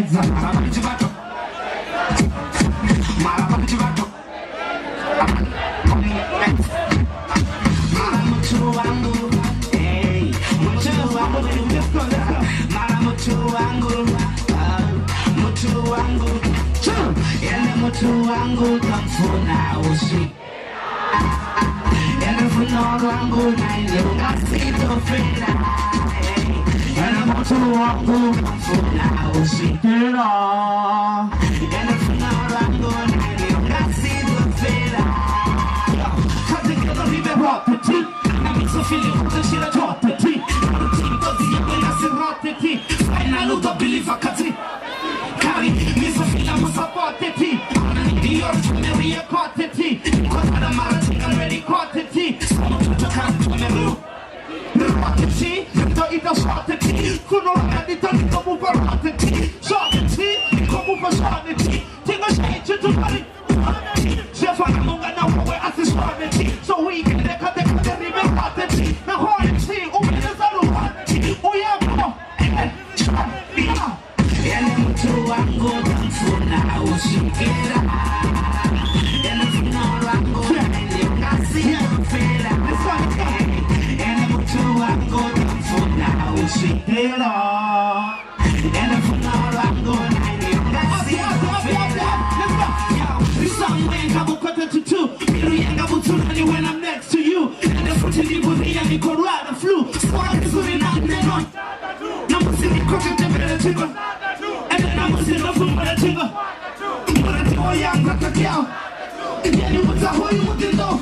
hands. Mutu wangu tamfuna ushi yana funo wangu na ilunga sitofenda yana mutu wangu tamfuna ushi yana funo wangu na ilunga sitofenda katika ribe roteti na misofili kutashira roteti roteti yana siroteti final utabiliva kati kari misofili musapoteti Dior Maria quantity, cause I'm a marathon, I'm ready quantity. Some to come to me, quantity, don't eat a shortity. Kuno and it doesn't come over quantity. Shortity, come over shortity. Think I say to money. Chef, I'm going to where I see quantity. So we can take a river quantity. Now, quantity, oh, there's a quantity. Oh, yeah, I'm going for now. She get up. When I'm next to you, and the foot in the body and the corona flu. Squad is going on and on. Number city crooked temperature. And then I'm sitting up from the trigger. But I tell you, I'm not a girl. And then you want to hold you with the law.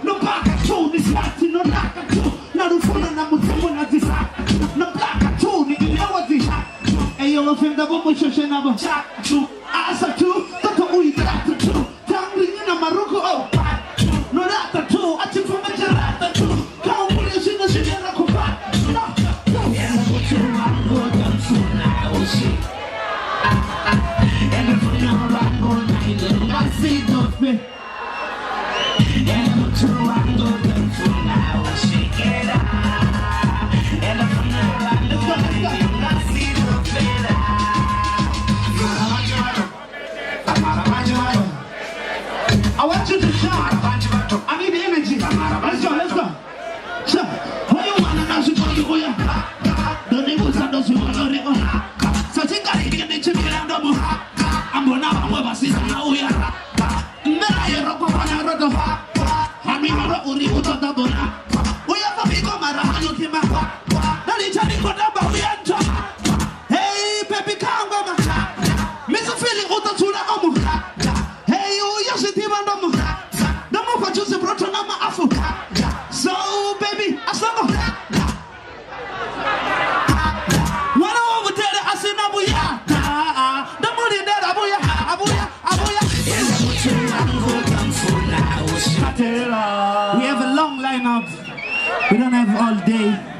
No back at two, this Latin, no lack at two. Now the phone and I'm with someone at this act. No black at two, you know what this act. And you're a friend of a much of a chat to ask a two, that's what we got to do. Tangling in a Morocco, oh, no, that's a two, I think from a rat, two. Come on, you see the shit in a combat. No, and I put you on good and soon I will see. And if you know I'm going to I see those men. And I put you on good and soon I will shake it up. And if you know I'm going I see those men. I want you to shout. I need the energy. Let's go, let's go. So, who you want to know? She told you who you are. The neighbors are those who want to know. So, take a look at the chicken and the moon. I'm going to have a season now. We are. I rock up on a road of I mean, I'm not only with the bona. We have a big Omara. You came up. Now, it's a little bit about the answer. Hey, baby, come on. Miss a feeling out of the Omo. Hey, you just sit here on the moon. The move for just a brought on my afro. So, baby, I saw when I over there, I said, Abuya. The money there, Abuya, Abuya, Abuya. We have a long lineup. We don't have all day.